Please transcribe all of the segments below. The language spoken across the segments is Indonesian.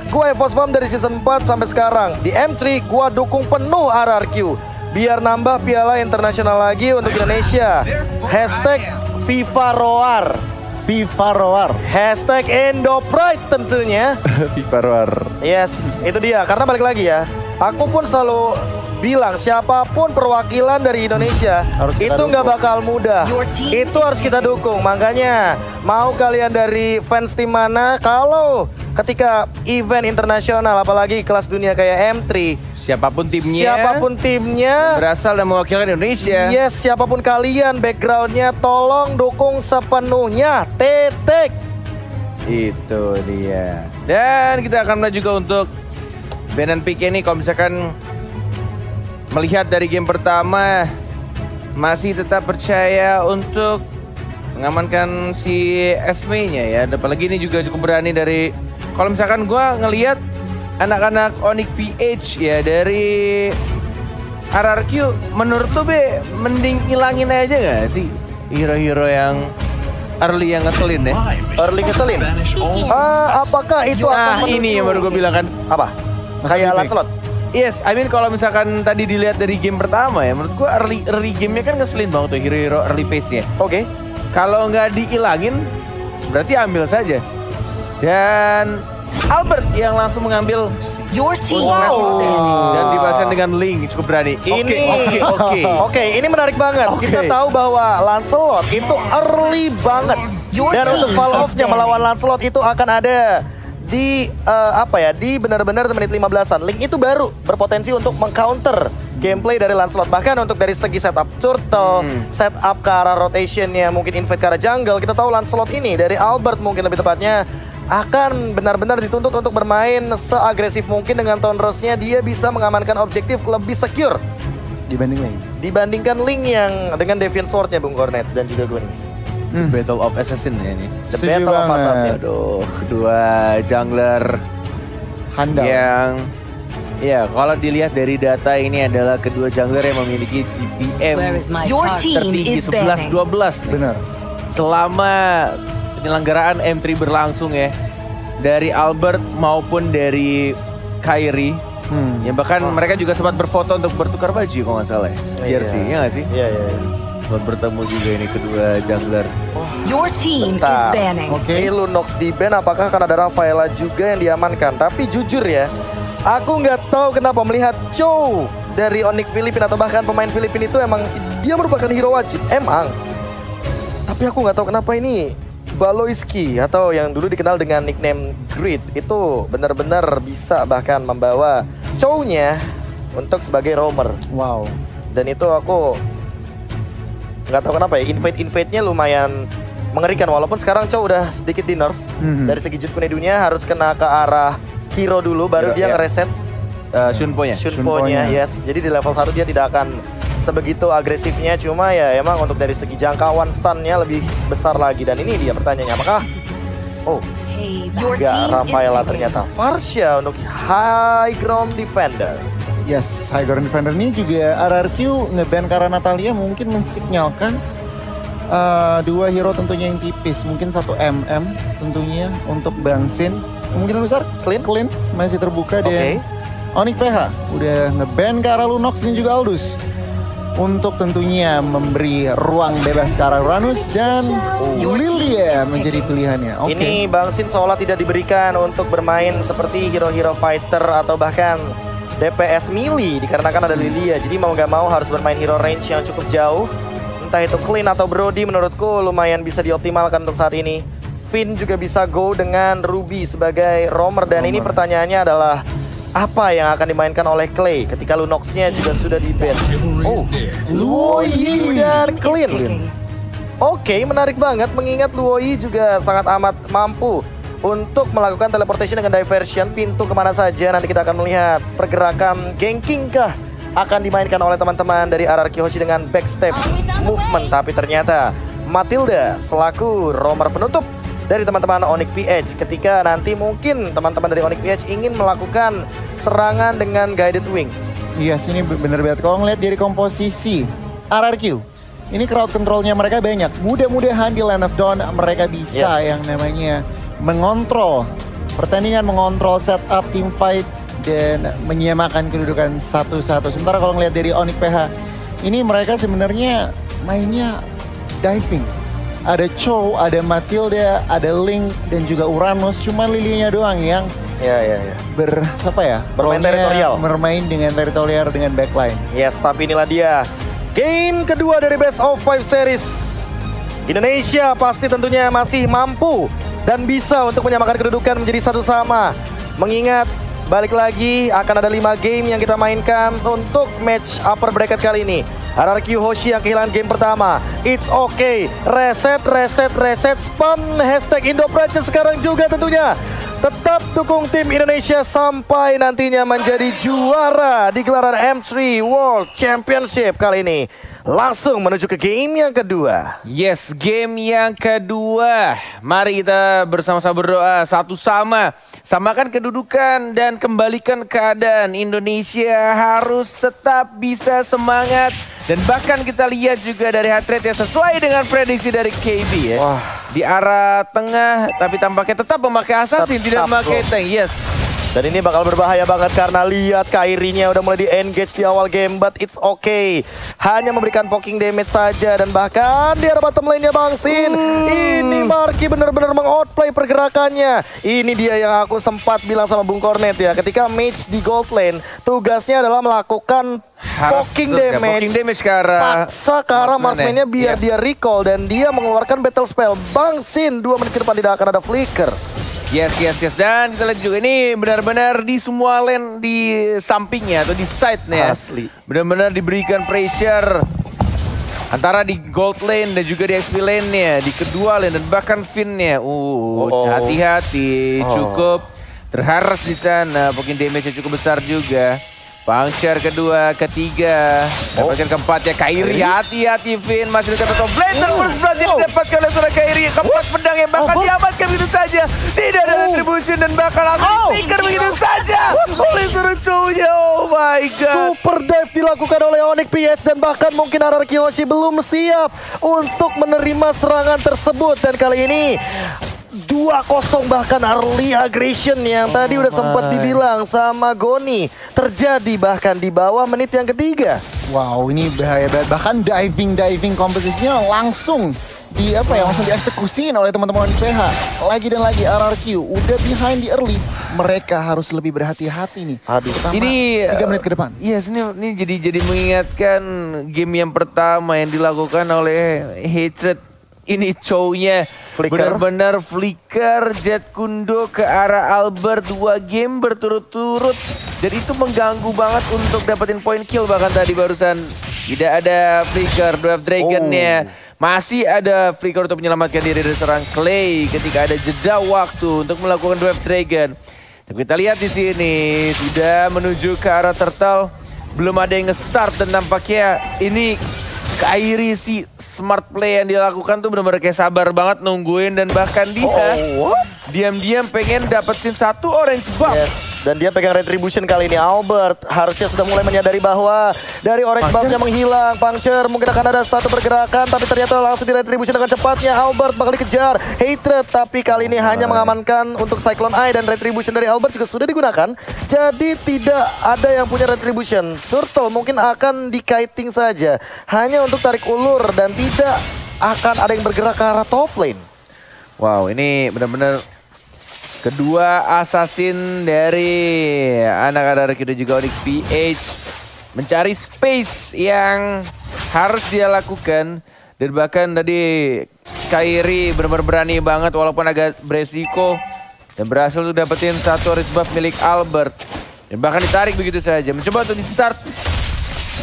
gue EVOS Farm dari season 4 sampai sekarang. Di M3 gue dukung penuh RRQ. Biar nambah piala internasional lagi untuk Indonesia. Hashtag FIFA Roar. FIFA Roar. Hashtag Indopride tentunya. FIFA Roar. Yes, itu dia. Karena balik lagi ya, aku pun selalu bilang siapapun perwakilan dari Indonesia itu nggak bakal mudah. Itu harus kita dukung. Makanya mau kalian dari fans tim mana, kalau ketika event internasional apalagi kelas dunia kayak M3, siapapun timnya berasal dan mewakilkan Indonesia. Yes, siapapun kalian backgroundnya, tolong dukung sepenuhnya. Titik. Itu dia. Dan kita akan mulai juga untuk Ben and Pick ini. Kalau misalkan melihat dari game pertama, masih tetap percaya untuk mengamankan si Esme-nya ya. Apalagi ini juga cukup berani dari, kalau misalkan gue ngelihat anak-anak Onyx PH ya dari RRQ, menurut lo Be, mending ilangin aja gak sih hero-hero yang early yang ngeselin ya? Early ngeselin? Apakah itu akan ini yang baru gue bilang kan. Apa? Kayak Lancelot? Yes, I mean kalau misalkan tadi dilihat dari game pertama ya, menurut gue early game-nya kan ngeselin banget tuh hero-hero early phase-nya. Oke. Kalau nggak diilangin, berarti ambil saja. Dan Albert yang langsung mengambil dan dibahaskan dengan Link, cukup berani. Oke, ini menarik banget. Kita tahu bahwa Lancelot itu early banget. Dan untuk follow off-nya melawan Lancelot itu akan ada di di benar-benar menit 15-an. Link itu baru berpotensi untuk mengcounter gameplay dari Lancelot. Bahkan untuk dari segi setup turtle, setup ke arah rotationnya, mungkin invade ke arah jungle, kita tahu Lancelot ini dari Albert mungkin lebih tepatnya akan benar-benar dituntut untuk bermain seagresif mungkin. Dengan Tonrosnya dia bisa mengamankan objektif lebih secure dibandingkan Link yang dengan Deviant Sword-nya Bung Cornet dan juga gue nih. Battle of Assassin ya ini. The Battle of Assassin. Aduh, kedua jungler handal yang ya kalau dilihat dari data ini adalah kedua jungler yang memiliki GPM tertinggi 11-12 nih. Benar. Selama penyelenggaraan M3 berlangsung ya, dari Albert maupun dari Kairi. Ya bahkan mereka juga sempat berfoto untuk bertukar baju kalau nggak salah ya. Jersey, ya nggak sih? Iya. Sempat bertemu juga ini kedua jungler. Your team is banning. Oke, Lunox di ban, apakah akan ada Rafaela juga yang diamankan? Tapi jujur ya, aku nggak tahu kenapa melihat Chow dari Onyx Filipina atau bahkan pemain Filipina itu emang dia merupakan hero wajib, emang. Tapi aku nggak tahu kenapa ini Baloiski atau yang dulu dikenal dengan nickname Grid itu benar-benar bisa bahkan membawa Chow-nya untuk sebagai roamer. Wow. Dan itu aku nggak tahu kenapa ya, invade-nya lumayan mengerikan. Walaupun sekarang Chow udah sedikit di nerf. Dari segi Jut Kunedunya harus kena ke arah hero dulu, baru dia ngereset Shunpo-nya. Yes, jadi di level 1 dia tidak akan sebegitu agresifnya. Cuma ya emang untuk dari segi jangkauan stun-nya lebih besar lagi. Dan ini dia pertanyaannya, apakah enggak Rafaela ternyata Farsha untuk High Ground Defender. Yes, High Ground Defender ini juga RRQ nge-ban karena Natalia mungkin mensignalkan dua hero tentunya yang tipis. Mungkin 1 MM tentunya untuk Bang Sin. Kemungkinan besar Clean masih terbuka. Dan Onyx PH udah nge-ban ke arah Lunox dan juga Aldous untuk tentunya memberi ruang bebas ke arah Uranus dan Lilia menjadi pilihannya. Ini Bang Sin seolah tidak diberikan untuk bermain seperti hero-hero fighter atau bahkan DPS melee dikarenakan ada Lilia. Jadi mau gak mau harus bermain hero range yang cukup jauh. Entah itu Clean atau Brody, menurutku lumayan bisa dioptimalkan untuk saat ini. Finn juga bisa go dengan Ruby sebagai roamer. Dan ini pertanyaannya adalah apa yang akan dimainkan oleh Clay ketika Lunox-nya juga sudah di-ban. Luoyi dan Clean. Oke, menarik banget mengingat Luoyi juga sangat amat mampu untuk melakukan teleportation dengan diversion pintu kemana saja. Nanti kita akan melihat pergerakan ganking kah akan dimainkan oleh teman-teman dari RRQ Hoshi dengan backstep movement. Tapi ternyata Matilda selaku roamer penutup dari teman-teman Onyx PH ketika nanti mungkin teman-teman dari Onyx PH ingin melakukan serangan dengan guided wing. Yes, ini bener banget. Kalau ngeliat dari komposisi RRQ, ini crowd controlnya mereka banyak. Mudah-mudahan di Land of Dawn mereka bisa yang namanya mengontrol pertandingan, mengontrol setup, team fight, dan menyamakan kedudukan 1-1. Sementara kalau ngelihat dari Onyx PH, ini mereka sebenarnya mainnya diving. Ada Chow, ada Matilda, ada Link, dan juga Uranus. Cuma Lilia doang yang bermain teritorial. Bermain dengan teritorial dengan backline. Yes, tapi inilah dia game kedua dari Best of 5 Series. Indonesia pasti tentunya masih mampu dan bisa untuk menyamakan kedudukan menjadi satu sama. Mengingat balik lagi akan ada 5 game yang kita mainkan untuk match upper bracket kali ini. RRQ Hoshi yang kehilangan game pertama. It's okay. Reset, spam hashtag Indopride sekarang juga tentunya. Tetap dukung tim Indonesia sampai nantinya menjadi juara di gelaran M3 World Championship kali ini. Langsung menuju ke game yang kedua. Yes, game yang kedua. Mari kita bersama-sama berdoa satu sama. Samakan kedudukan dan kembalikan keadaan. Indonesia harus tetap bisa semangat. Dan bahkan kita lihat juga dari heart rate yang sesuai dengan prediksi dari KB ya. Wah. Di arah tengah tapi tampaknya tetap memakai assassin, tidak memakai tank. Yes. Dan ini bakal berbahaya banget karena lihat Kairinya udah mulai di-engage di awal game. But it's okay. Hanya memberikan poking damage saja. Dan bahkan di arah bottom lane-nya Bang Sin. Ini Marky benar-benar meng-outplay pergerakannya. Ini dia yang aku sempat bilang sama Bung Cornet ya. Ketika mage di gold lane, tugasnya adalah melakukan poking damage ke arah paksa ke arah marksman-nya biar dia recall. Dan dia mengeluarkan battle spell. Bang Sin 2 menit ke depan tidak akan ada flicker. Yes. Dan kita lihat juga ini benar-benar di semua lane di sampingnya atau di side-nya. Asli. Benar-benar diberikan pressure. Antara di gold lane dan juga di XP lane-nya. Di kedua lane dan bahkan Finn-nya. Hati-hati. Cukup terharas di sana. Mungkin damage-nya cukup besar juga. Puncture kedua, ketiga, dapatkan keempatnya Kairi. Hati-hati Finn, masih dekat betul. Blazer Burst Blood yang didapatkan oleh seorang Kairi. Keempat pedang yang bahkan diamankan begitu saja. Tidak ada retribution dan bakal langsung disikir begitu saja oleh seorang cowoknya. Oh my god. Super dive dilakukan oleh Onyx PH dan bahkan mungkin RRQ Hoshi belum siap untuk menerima serangan tersebut. Dan kali ini 2-0 bahkan early aggression yang tadi udah sempat dibilang sama Goni terjadi bahkan di bawah menit yang ketiga. Wow, ini bahaya banget. Bahkan diving komposisinya langsung langsung dieksekusiin oleh teman-teman PH. Lagi dan lagi RRQ udah behind di early. Mereka harus lebih berhati-hati nih. Ini 3 menit ke depan. Yes, ini jadi mengingatkan game yang pertama yang dilakukan oleh Hatred. Ini cownya benar-benar flicker Jet Kundo ke arah Albert 2 game berturut-turut. Dan itu mengganggu banget untuk dapetin point kill. Bahkan tadi barusan tidak ada flicker Dwarf Dragon-nya. Masih ada flicker untuk menyelamatkan diri dari seorang Clay ketika ada jeda waktu untuk melakukan Dwarf Dragon. Tapi kita lihat di sini sudah menuju ke arah Turtle. Belum ada yang nge-start dan tampaknya ini Kairi si smart play yang dilakukan tuh benar-benar kayak sabar banget nungguin dan bahkan dia diam-diam pengen dapetin 1 orange buff. Yes, dan dia pegang retribution kali ini. Albert harusnya sudah mulai menyadari bahwa dari orange buff-nya menghilang. Puncture mungkin akan ada satu pergerakan tapi ternyata langsung di retribution dengan cepatnya. Albert bakal dikejar Hatred tapi kali ini hanya mengamankan untuk Cyclone Eye dan retribution dari Albert juga sudah digunakan. Jadi tidak ada yang punya retribution. Turtle mungkin akan di-kiting saja. Hanya untuk tarik ulur dan tidak akan ada yang bergerak ke arah top lane. Wow, ini benar-benar kedua assassin dari anak-anak kita juga Onyx PH mencari space yang harus dia lakukan. Dan bahkan tadi Kairi benar-benar berani banget walaupun agak beresiko dan berhasil tuh dapetin 1 orange buff milik Albert. Dan bahkan ditarik begitu saja. Mencoba untuk di-start.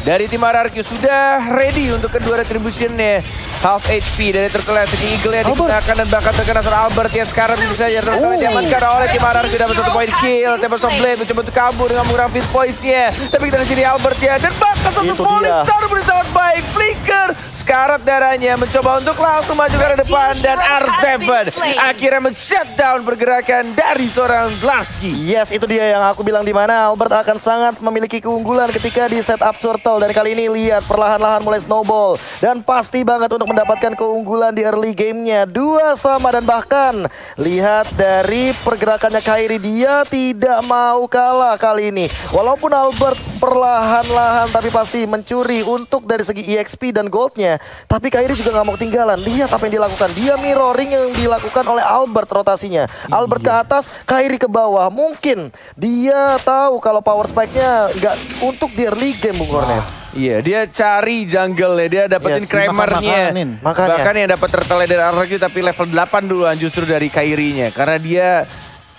Dari tim RRQ sudah ready untuk kedua retribution-nya. Half HP dari Turtle Eagle yang digunakan dan bahkan terkena seorang Albert ya sekarang bisa saja Turtle diamankan oleh tim RRQ dapat 1 point kill. Tempest of Blade mencoba untuk kabur dengan menggunakan Fist Poise-nya. Tapi kita di sini Albert ya dan bahkan 1 Falling Star bersama baik. Flicker sekarat darahnya, mencoba untuk langsung maju ke depan, dan R7 akhirnya men-shutdown pergerakan dari seorang Dlarsky. Yes, itu dia yang aku bilang, di mana Albert akan sangat memiliki keunggulan ketika di setup turtle. Dan kali ini lihat perlahan-lahan mulai snowball, dan pasti banget untuk mendapatkan keunggulan di early gamenya. 2 sama, dan bahkan lihat dari pergerakannya Kairi, dia tidak mau kalah kali ini. Walaupun Albert perlahan-lahan tapi pasti mencuri untuk dari segi EXP dan goldnya, tapi Kairi juga nggak mau ketinggalan. Lihat apa yang dilakukan, dia mirroring yang dilakukan oleh Albert rotasinya. Albert ke atas, Kairi ke bawah. Mungkin dia tahu kalau power spike-nya nggak untuk di early game, Bung Cornet. Iya, dia cari jungle ya, dia dapetin Kramernya. Bahkan yang dapat turtle dari RRQ tapi level 8 duluan justru dari Kairinya. Karena dia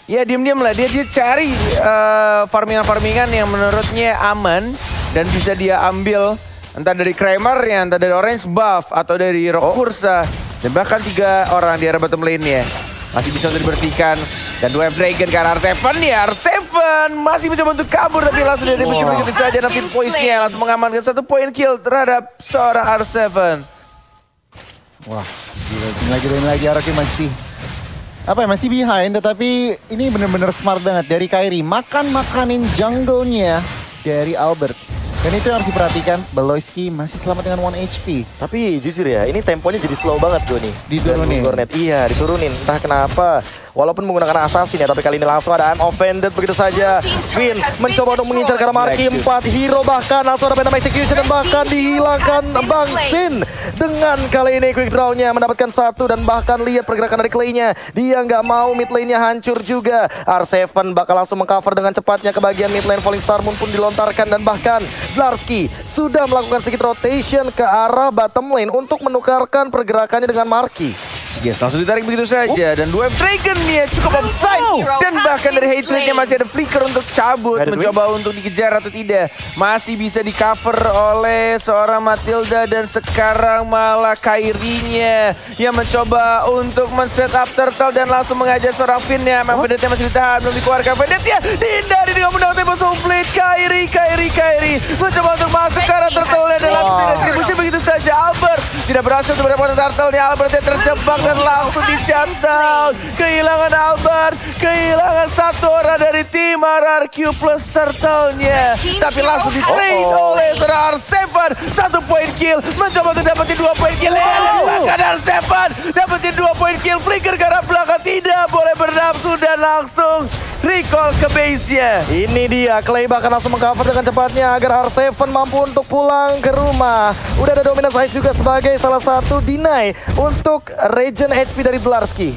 ya diam-diam lah, dia cari farmingan-farmingan yang menurutnya aman dan bisa dia ambil entah dari Kramer, entah dari Orange Buff atau dari Rock Ursa. Dan bahkan 3 orang di area bottom lane-nya masih bisa untuk dibersihkan. Dan Wave Dragon ke R7 ya, R7 masih mencoba untuk kabur tapi langsung dari musuh begitu saja, dan pin poinnya langsung mengamankan 1 poin kill terhadap seorang R7. Wah, lagi RRQ masih masih behind, tetapi ini benar-benar smart banget dari Kairi, makanin jungle-nya dari Albert. Dan itu yang harus diperhatikan, Beloyski masih selamat dengan 1 HP. Tapi jujur ya, ini temponya jadi slow banget gue nih. Diturunin. Iya, diturunin. Entah kenapa. Walaupun menggunakan assassin ya, tapi kali ini langsung ada I'm Offended begitu saja. Finn mencoba untuk mengincar karena Marky 4 hero, bahkan langsung ada Venom Execution, dan bahkan dihilangkan Bang Sin. Dengan kali ini quick draw-nya mendapatkan 1, dan bahkan lihat pergerakan dari Clay-nya. Dia nggak mau mid lane-nya hancur juga. R7 bakal langsung mengcover dengan cepatnya ke bagian mid lane. Falling Star Moon pun dilontarkan, dan bahkan Dlarsky sudah melakukan sedikit rotation ke arah bottom lane untuk menukarkan pergerakannya dengan Marky. Yes, langsung ditarik begitu saja, dan Wave Dragon nya cukup offside, dan bahkan dari Hatred-nya masih ada flicker untuk cabut, mencoba untuk dikejar atau tidak. Masih bisa di cover oleh seorang Matilda, dan sekarang malah Kairi-nya yang mencoba untuk men-setup turtle dan langsung mengajar seorang Finn-nya. Vendetta masih ditahan, belum dikeluarkan. Vendetta dihindari dengan menggunakan tempo split. Kairi mencoba untuk masuk ke arah turtle-nya dan langsung didistribusi begitu saja. Albert tidak berhasil untuk mendapatkan turtle-nya. Albert-nya terjebak dan langsung di shutdown. Kehilangan Albert, kehilangan 1 orang dari tim RRQ plus turtle-nya. Tapi langsung di trade oleh seorang R7. 1 poin kill, mencoba untuk dapetin 2 poin kill. Bahkan R7 dapetin 2 poin kill. Flicker ke arah belakang, tidak boleh bernafsu, dan langsung recall ke base-nya. Ini dia, Clay bahkan langsung mengcover dengan cepatnya agar R7 mampu untuk pulang ke rumah. Udah ada Dominance Ice juga sebagai salah satu deny untuk regen HP dari Dlarsky.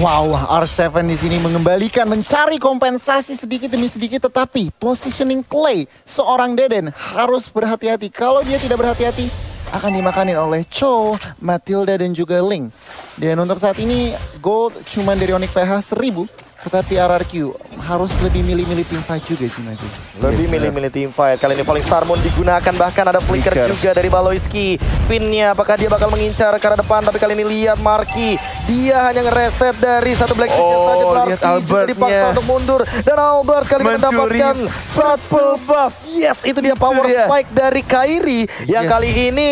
Wow, R7 di sini mengembalikan, mencari kompensasi sedikit demi sedikit, tetapi positioning Clay, seorang Deden harus berhati-hati. Kalau dia tidak berhati-hati, akan dimakanin oleh Cho, Matilda, dan juga Link. Dan untuk saat ini, gold cuman dari Onyx PH 1000. Tetapi RRQ harus lebih milih-milih teamfight juga sih masih. Lebih milih-milih teamfight. Kali ini Falling Star Moon digunakan, bahkan ada flicker juga dari Beloyski. Finn-nya apakah dia bakal mengincar ke arah depan, tapi kali ini lihat Marky. Dia hanya ngereset dari 1 Black Shield saja. Dlarsky juga dipaksa untuk mundur. Dan Albert kali ini mendapatkan 1 buff. Yes, itu dia power spike dari Kairi. Yang kali ini,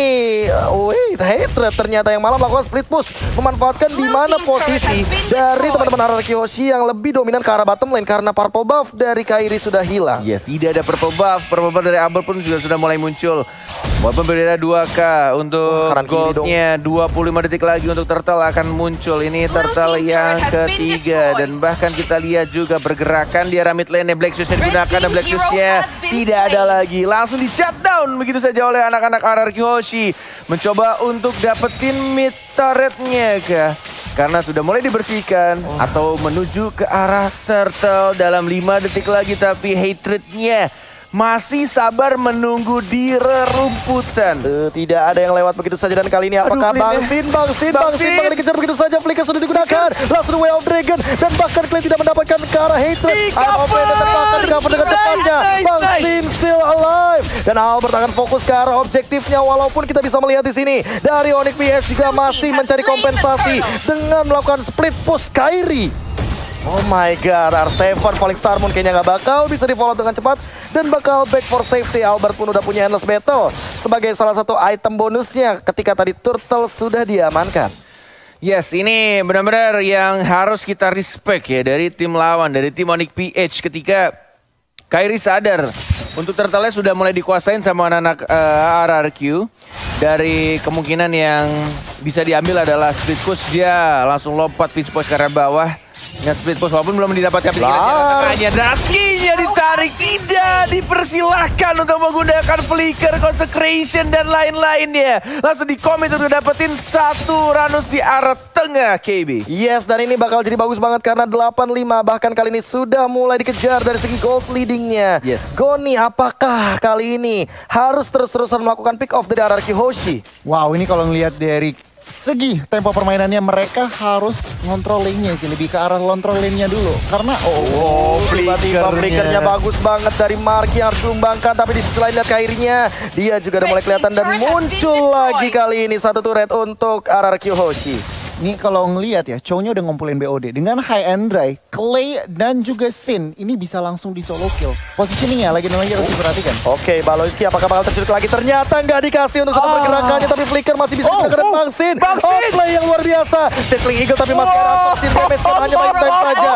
Hatred ternyata yang malah melakukan split push. Memanfaatkan di mana posisi dari teman-teman RRQ Hoshi yang lebih dominan ke arah bottom lane karena purple buff dari Kairi sudah hilang. Yes, tidak ada purple buff. Purple buff dari Albert pun sudah mulai muncul. Walaupun berbeda 2K untuk goldnya, 25 detik lagi untuk turtle akan muncul. Ini turtle yang ketiga, dan bahkan kita lihat juga pergerakan di arah mid lane. Black Shoes yang digunakan, dan Black Shoes-nya tidak ada lagi. Langsung di shutdown begitu saja oleh anak-anak RRQ Hoshi. Mencoba untuk dapetin mid turret-nya kah? Karena sudah mulai dibersihkan atau menuju ke arah turtle dalam 5 detik lagi, tapi Hatred-nya masih sabar menunggu di rerumputan. Tidak ada yang lewat begitu saja, dan kali ini apakah Bang Sin bakal dikejar begitu saja. Flicker sudah digunakan, langsung Way of Dragon, dan bahkan Clay tidak mendapatkan ke arah Hatred. Dan bahkan di-cover dengan cepatnya. Bang Sin still alive, dan Albert akan fokus ke arah objektifnya. Walaupun kita bisa melihat di sini dari Onyx PS juga masih mencari kompensasi dengan melakukan split push Kairi. Oh my god, R7 Falling Star Moon kayaknya nggak bakal bisa di follow dengan cepat dan bakal back for safety. Albert pun udah punya Endless Battle sebagai salah satu item bonusnya ketika tadi Turtle sudah diamankan. Yes, ini benar-benar yang harus kita respect ya dari tim lawan, dari tim Onyx PH ketika Kairi sadar untuk Turtle sudah mulai dikuasain sama anak-anak RRQ. Dari kemungkinan yang bisa diambil adalah split push, dia langsung lompat pitch push ke arah bawah. Dengan split push walaupun belum didapatkan tengahnya. Draskinya ditarik, tidak dipersilahkan untuk menggunakan flicker, consecration dan lain-lainnya. Langsung dikomit untuk dapetin satu Ranus di arah tengah KB. Yes, dan ini bakal jadi bagus banget karena 8-5 bahkan kali ini sudah mulai dikejar dari segi gold leadingnya. Yes. Goni apakah kali ini harus terus-terusan melakukan pick off dari RRQ Hoshi? Wow, ini kalau ngelihat dari segi tempo permainannya mereka harus ngontrol lane-nya sih, lebih ke arah control lane-nya dulu karena tiba-tiba flickernya bagus banget dari Mark yang harus dikembangkan, tapi di sisi lain lihat Kairinya dia juga udah mulai kelihatan dan muncul lagi kali ini satu turret untuk RRQ Hoshi. Ini kalau ngelihat ya, Chow-nya udah ngumpulin BOD dengan High and Dry, Clay dan juga Sin. Ini bisa langsung di solo kill. Positioningnya lagi harus diperhatikan. Oke, Baloyski apakah bakal terculik lagi? Ternyata nggak dikasih untuk satu pergerakannya, tapi Flicker masih bisa digunakan Bang Sin. Play yang luar biasa. Circling Eagle tapi masih ada Bang Sin damage hanya by time saja.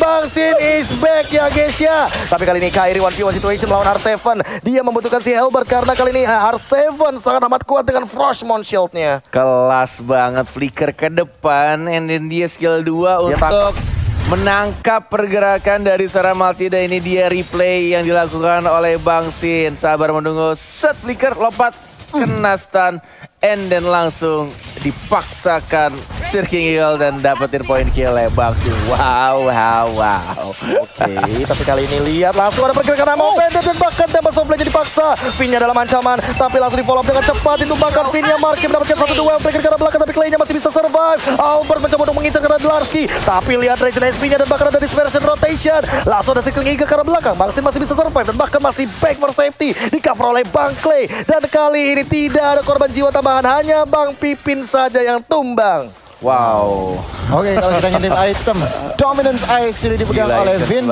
Bang Sin is back ya guys ya. Tapi kali ini Kairi 1v1 situation melawan R7. Dia membutuhkan si Helbert karena kali ini R7 sangat amat kuat dengan Frostmourne Shield-nya. Kelas banget flicker ke depan, and then dia skill 2 untuk menangkap pergerakan dari seorang Maltida. Ini dia replay yang dilakukan oleh Bang Sin. Sabar menunggu, set flicker, lompat, kena stun, and then langsung dipaksakan Circling Eagle dan dapetin poin kill ya Bang Sin. Wow. Oke, tapi kali ini lihat langsung ada pergerakan Ammo Bandit dan bahkan tembak softplay dipaksa. Finnya dalam ancaman, tapi langsung di follow up dengan cepat. Itu bahkan Finnya Marky mendapatkan 1-2 trigger ke arah belakang, tapi Clay-nya masih bisa survive. Albert mencoba untuk mengincar ke arah Dlarsky, tapi lihat Regen SP-nya dan bahkan ada dispersion rotation. Langsung ada Circling Eagle ke arah belakang. Bang Sin masih bisa survive dan bahkan masih back for safety. Di cover oleh Bang Clay. Dan kali ini tidak ada korban jiwa tambahan, hanya Bang Pipin saja yang tumbang. Wow. Oke, kalau kita ngintip item, Dominance Ice sudah dipegang oleh Vin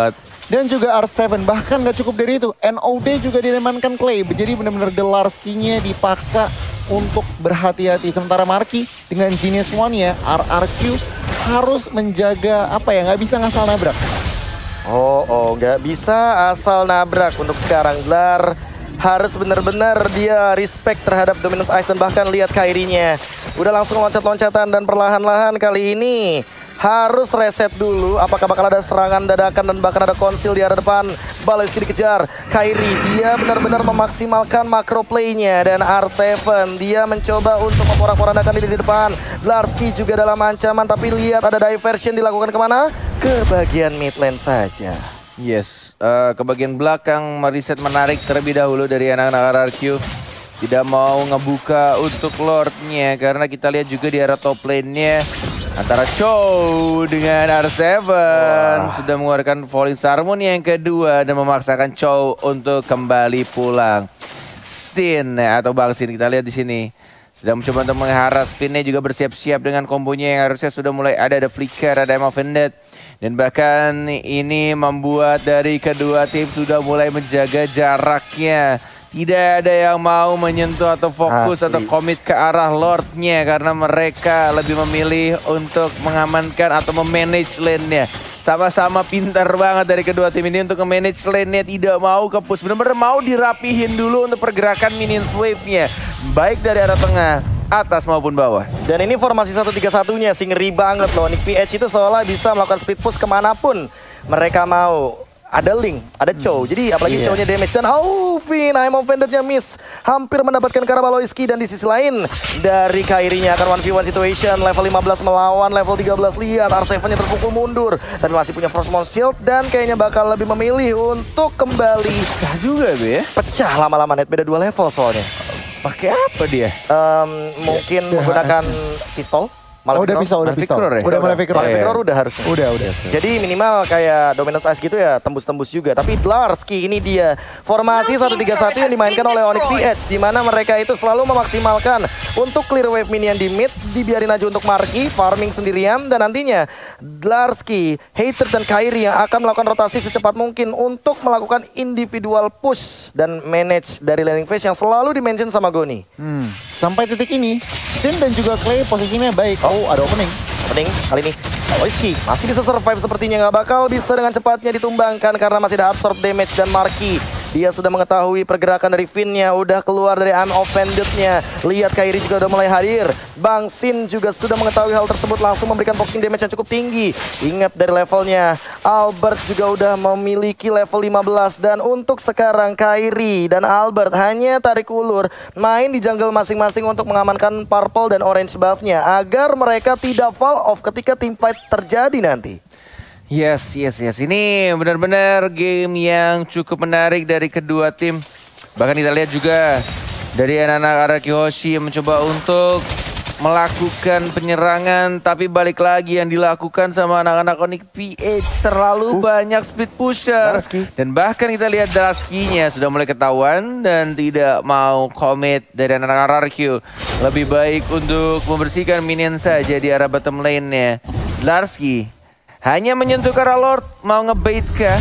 dan juga R7. Bahkan gak cukup dari itu, NOD juga diremankan Clay. Jadi benar-benar Dlarsky-nya dipaksa untuk berhati-hati. Sementara Marky dengan Genius One-nya, RRQ harus menjaga apa ya, nggak bisa ngasal nabrak. Nggak bisa asal nabrak untuk sekarang. Dlar harus benar-benar dia respect terhadap Dominance Ice dan bahkan lihat Kairinya udah langsung loncat-loncatan dan perlahan-lahan kali ini harus reset dulu. Apakah bakal ada serangan dadakan dan bahkan ada konsil di arah depan. Baloyski dikejar. Kairi dia benar-benar memaksimalkan makro play-nya dan R7 dia mencoba untuk memporak-porandakan diri di depan. Dlarsky juga dalam ancaman, tapi lihat ada diversion dilakukan kemana? Ke bagian mid lane saja. Yes, ke bagian belakang mereset menarik terlebih dahulu dari anak-anak RRQ. Tidak mau ngebuka untuk Lord-nya karena kita lihat juga di arah top lane-nya antara Chow dengan R7 sudah mengeluarkan Falling Star Moon yang kedua dan memaksakan Chow untuk kembali pulang. Sin atau Bang Sin kita lihat di sini sedang mencoba untuk mengharas. Finnya juga bersiap-siap dengan kombonya yang harusnya sudah mulai ada flicker, ada Ammo Bandit. Dan bahkan ini membuat dari kedua tim sudah mulai menjaga jaraknya. Tidak ada yang mau menyentuh atau fokus atau komit ke arah Lord-nya karena mereka lebih memilih untuk mengamankan atau memanage lane-nya. Sama-sama pintar banget dari kedua tim ini untuk memanage lane-nya, tidak mau ke push. Benar-benar mau dirapihin dulu untuk pergerakan minions wave-nya. Baik dari arah tengah, atas maupun bawah. Dan ini formasi 1-3-1-nya sih ngeri banget loh. Nick PH itu seolah bisa melakukan split push kemanapun mereka mau. Ada Link, ada Chow, jadi apalagi Chow-nya damage. Dan Vin, Ammo Bandit-nya miss. Hampir mendapatkan Kara Baloyski. Dan di sisi lain dari Kairinya akan 1v1 situation. Level 15 melawan level 13. Lihat R7-nya terpukul mundur. Tapi masih punya Frostmourne Shield. Dan kayaknya bakal lebih memilih untuk kembali. Pecah juga ya? Pecah lama-lama, net beda 2 level soalnya. Pakai apa dia? Mungkin menggunakan pistol. Udah bisa. Ya? Udah Maleficor. Maleficor udah harusnya. Udah. Jadi minimal kayak Dominance Ice gitu ya, tembus-tembus juga. Tapi Dlarsky ini dia formasi 1-3-1 yang dimainkan oleh Onyx PH, di mana mereka itu selalu memaksimalkan untuk clear wave minion di mid, dibiarin aja untuk Marky farming sendirian, dan nantinya Dlarsky, Hater dan Kairi yang akan melakukan rotasi secepat mungkin untuk melakukan individual push dan manage dari laning phase yang selalu di-mention sama Goni. Sampai titik ini, Sin dan juga Clay posisinya baik. Oh, ada opening Kali ini Oiski masih bisa survive sepertinya, nggak bakal bisa dengan cepatnya ditumbangkan karena masih ada absorb damage, dan Marky dia sudah mengetahui pergerakan dari Finn-nya, udah keluar dari I'm Offended-nya. Lihat Kairi juga udah mulai hadir. Bang Sin juga sudah mengetahui hal tersebut, langsung memberikan poking damage yang cukup tinggi. Ingat dari levelnya, Albert juga udah memiliki level 15, dan untuk sekarang Kairi dan Albert hanya tarik ulur main di jungle masing-masing untuk mengamankan purple dan orange buff-nya agar mereka tidak fall off ketika teamfight terjadi nanti. Yes. Ini benar-benar game yang cukup menarik dari kedua tim. Bahkan kita lihat juga dari anak-anak Araki Hoshi yang mencoba untuk melakukan penyerangan, tapi balik lagi yang dilakukan sama anak-anak Onyx PH terlalu banyak speed pusher. Dan bahkan kita lihat Dlarsky-nya sudah mulai ketahuan dan tidak mau commit dari anak-anak RRQ. Lebih baik untuk membersihkan minion saja di arah bottom lane-nya. Dlarsky hanya menyentuh ke arah Lord, mau ngebait kah?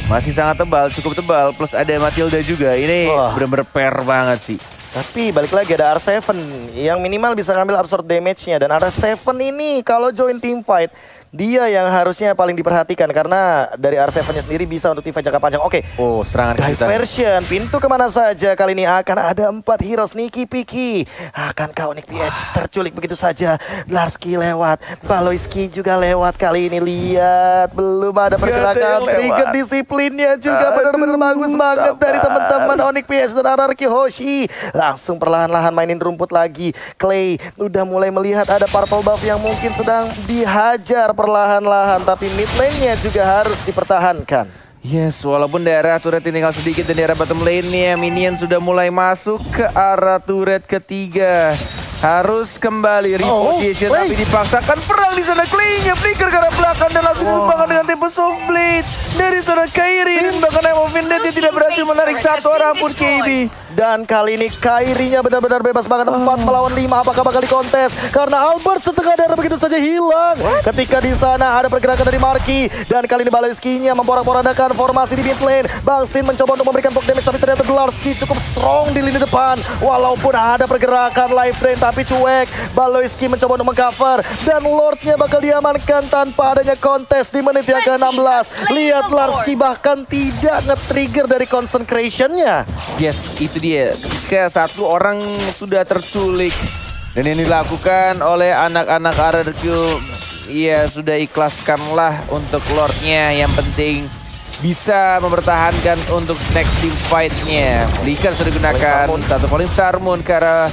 Masih sangat tebal, cukup tebal, plus ada Matilda juga. Ini bener-bener pair banget sih. Tapi balik lagi ada R7 yang minimal bisa ngambil absorb damage-nya, dan R7 ini kalau join team fight dia yang harusnya paling diperhatikan karena dari R7-nya sendiri bisa untuk teamfight jangka panjang. Oke. Serangan diversion, pintu kemana saja kali ini akan ada 4 hero sneaky peeky. Akankah Onyx PH terculik begitu saja? Dlarsky lewat, Baloyski juga lewat kali ini. Lihat, belum ada pergerakan. Trigger disiplinnya juga benar-benar bagus banget dari teman-teman Onyx PH dan Araki Hoshi. Langsung perlahan-lahan mainin rumput lagi. Clay udah mulai melihat ada purple buff yang mungkin sedang dihajar perlahan-lahan, tapi mid lane-nya juga harus dipertahankan. Yes, walaupun daerah turret tinggal sedikit dan daerah bottom lane-nya minion sudah mulai masuk ke arah turret ketiga. Harus kembali reposition, tapi dipaksakan perang di sana. Clay-nya flicker ke arah belakang dan langsung ditumbangkan dengan Tempest of Blade dari sana Kairi, dan bahkan I'm Offended dia tidak berhasil menarik satu orang pun KB. Dan kali ini Kairi-nya benar-benar bebas banget, 4 melawan 5. Apakah bakal dikontes? Karena Albert setengah darah begitu saja hilang. Ketika di sana ada pergerakan dari Marky, dan kali ini Baloyski-nya memporak-porandakan formasi di mid lane. Bang Sin mencoba untuk memberikan poke damage, tapi ternyata Dlarsky cukup strong di lini depan. Walaupun ada pergerakan live drain, tapi cuek. Baloyski mencoba untuk mengcover, dan Lord-nya bakal diamankan tanpa adanya kontes di menit yang ke-16. Lihat Dlarsky bahkan tidak nge-trigger dari concentration-nya. Yes, itu dia. Ketika satu orang sudah terculik dan ini dilakukan oleh anak-anak RRQ, ya sudah ikhlaskanlah untuk Lord-nya. Yang penting bisa mempertahankan untuk next team fight-nya. Flicker sudah digunakan, satu Falling Star Moon ke arah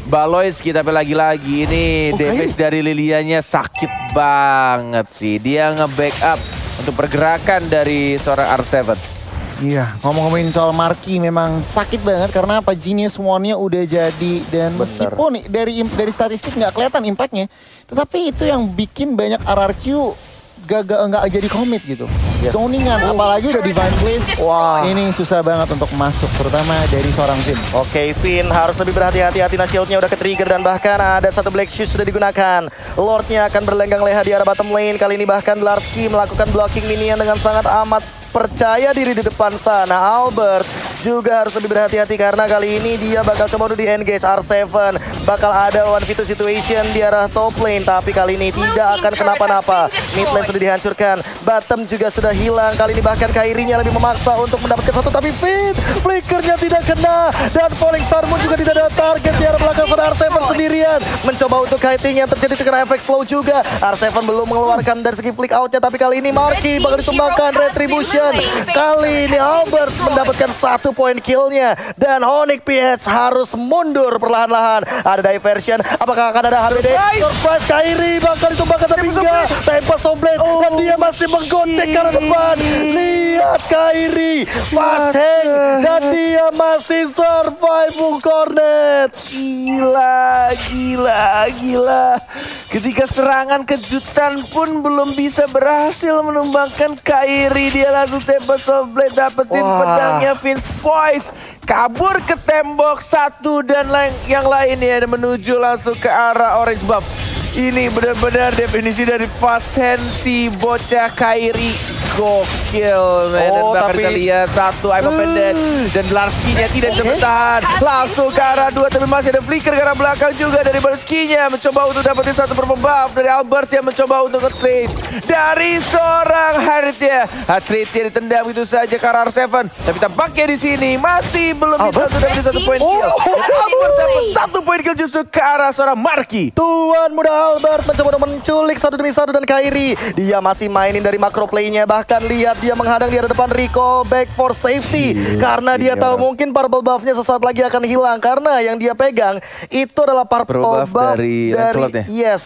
Baloyski, tapi lagi-lagi ini damage dari Lilianya sakit banget sih. Dia nge-backup untuk pergerakan dari seorang R7. Iya, ngomong-ngomongin soal Marky memang sakit banget karena apa? Genius One-nya udah jadi, dan meskipun dari statistik nggak kelihatan impact-nya, tetapi itu yang bikin banyak RRQ nggak jadi komit gitu. Zoningan, apalagi udah Divine Blade. Wah, ini susah banget untuk masuk, terutama dari seorang Finn. Oke, Finn harus lebih berhati-hati. Athena Shield-nya udah ke-trigger, dan bahkan ada satu Black Shoes sudah digunakan. Lord-nya akan berlenggang leha di arah bottom lane. Kali ini bahkan Dlarsky melakukan blocking minion dengan sangat amat percaya diri di depan sana. Albert juga harus lebih berhati-hati karena kali ini dia bakal coba untuk di-engage R7. Bakal ada 1v2 situation di arah top lane, tapi kali ini tidak akan kenapa-napa. Mid lane sudah dihancurkan, bottom juga sudah hilang. Kali ini bahkan Kairi-nya lebih memaksa untuk mendapatkan satu, tapi Finn flickernya tidak kena, dan Falling Star Moon juga tidak ada target di arah belakang sana. R7 sendirian mencoba untuk kiting yang terjadi terkena efek slow juga. R7 belum mengeluarkan dari segi flick out-nya, tapi kali ini Marky bakal ditumbangkan. Retribution. Kali ini Albert mendapatkan 1 poin kill-nya, dan Onyx PH harus mundur perlahan-lahan. Apakah ada diversion? Apakah akan ada HBD? Surprise Kairi bakal ditumbangkan tapi enggak. Tempest of Blade dan dia masih menggocek ke arah depan. Lihat Kairi fast hang dan dia masih survive Bung Cornet. Gila. Ketika serangan kejutan pun belum bisa berhasil menumbangkan Kairi. Dia langsung Tempest of Blade dapetin pedangnya Vince Poise. Kabur ke tembok satu dan yang lainnya menuju langsung ke arah orange buff. Ini benar-benar definisi dari fast hand si bocah Kairi. Gokil, men. Dan bahkan kita lihat satu item pendek dan Larski-nya tidak bisa bertahan. Langsung ke arah 2 tapi masih ada flicker ke arah belakang juga dari Larski-nya. Mencoba untuk dapetin satu purple buff dari Albert yang mencoba untuk nge-trade dari seorang Harriet-nya. Harriet-nya ditendang itu saja ke arah R7. Tapi tampaknya di sini masih belum bisa dapetin satu poin kill. Albert dapat satu poin kill justru ke arah seorang Marky. Tuan muda Albert mencoba untuk menculik satu demi satu dan Kairi. Dia masih mainin dari macro play-nya. Bahkan lihat dia menghadang di depan recall back for safety. Karena dia tahu mungkin purple buff-nya sesaat lagi akan hilang. Karena yang dia pegang itu adalah purple buff dari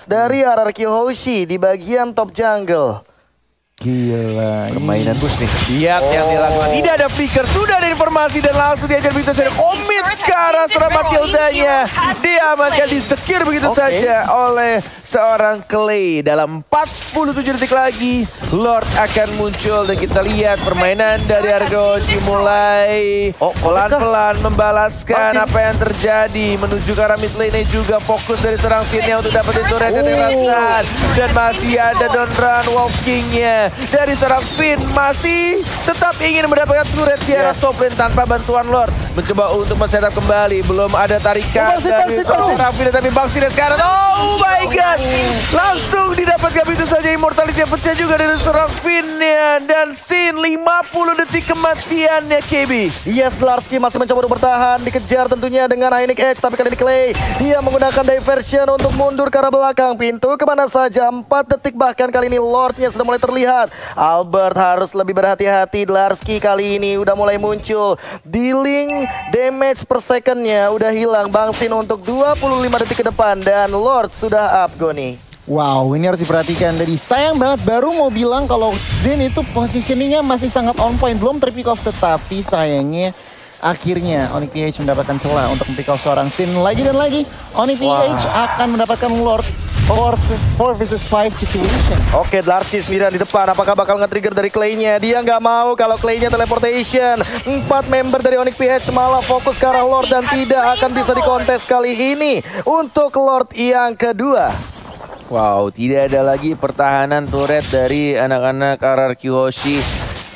dari RRQ Hoshi di bagian top jungle. Gila, permainan bus nih. Lihat yang dilakukan. Tidak ada flicker, sudah ada informasi dan langsung diajar begitu saja. Omit ke arah seorang Matildanya. Diamankan, disekir begitu saja oleh seorang Clay. Dalam 47 detik lagi, Lord akan muncul dan kita lihat permainan dari Argoji mulai pelan-pelan membalaskan apa yang terjadi. Menuju ke arah mid lane juga fokus dari serang Finn-nya untuk dapetin turret yang dirasakan. Dan masih ada Don Run Wolf King-nya. Dari seorang Finn masih tetap ingin mendapatkan turret di arah top lane tanpa bantuan Lord. Mencoba untuk men-setup kembali. Belum ada tarikan dari seorang Finn, tapi Bangsine sekarang. Oh my god. Langsung didapatkan begitu saja immortality yang pecah juga dari seorang Finn-nya. Dan Sin 50 detik kematiannya KB. Yes, Larski masih mencoba untuk bertahan. Dikejar tentunya dengan Ionic Edge. Tapi kali ini Clay, dia menggunakan diversion untuk mundur ke arah belakang. Pintu kemana saja, 4 detik bahkan kali ini Lord-nya sudah mulai terlihat. Albert harus lebih berhati-hati. Larski kali ini udah mulai muncul. Dealing damage per second-nya udah hilang. Bangsin untuk 25 detik ke depan. Dan Lord sudah up, Goni. Wow, ini harus diperhatikan. Jadi sayang banget baru mau bilang kalau Zen itu positioningnya masih sangat on point. Belum terpick off, tetapi sayangnya akhirnya Onyx PH mendapatkan celah untuk pick off seorang Sin lagi dan lagi. Onyx PH akan mendapatkan Lord 4 versus 5 situation. Oke, Larski sendirian di depan. Apakah bakal nge-trigger dari Clay-nya? Dia nggak mau kalau Clay-nya teleportation. 4 member dari Onyx PH malah fokus ke arah Lord dan tidak akan bisa dikontes kali ini untuk Lord yang kedua. Wow, tidak ada lagi pertahanan turret dari anak-anak RRQ Hoshi.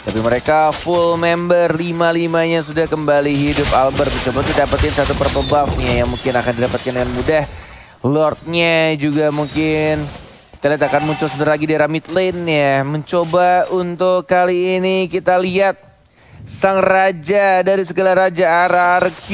Tapi mereka full member, 5-5-nya sudah kembali hidup. Albert mencoba untuk dapetin satu purple buff-nya yang mungkin akan didapatkan dengan mudah. Lord-nya juga mungkin kita lihat akan muncul sebentar lagi di arah mid lane-nya. Mencoba untuk kali ini kita lihat sang raja dari segala raja RRQ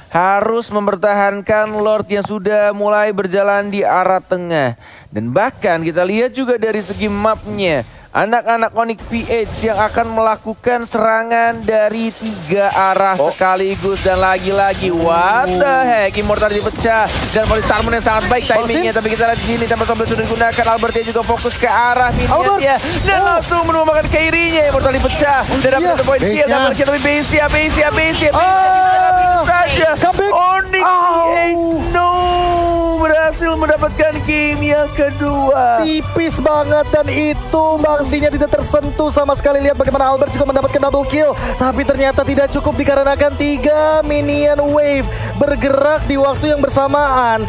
harus mempertahankan Lord yang sudah mulai berjalan di arah tengah. Dan bahkan kita lihat juga dari segi mapnya, anak-anak Onyx PH yang akan melakukan serangan dari 3 arah sekaligus. Dan lagi-lagi what the heck, immortal dipecah dan Police Harmon yang sangat baik timingnya. Tapi kita lihat di sini tanpa sampai sudah digunakan. Albertnya juga fokus ke arah minion-nya dan langsung menumbangkan Kairi-nya. Immortal dipecah dan dapat satu poin kill. Tapi base saja Onyx PH berhasil mendapatkan game yang kedua. Tipis banget dan itu Bangsinya tidak tersentuh sama sekali. Lihat bagaimana Albert juga mendapatkan double kill. Tapi ternyata tidak cukup dikarenakan 3 minion wave bergerak di waktu yang bersamaan.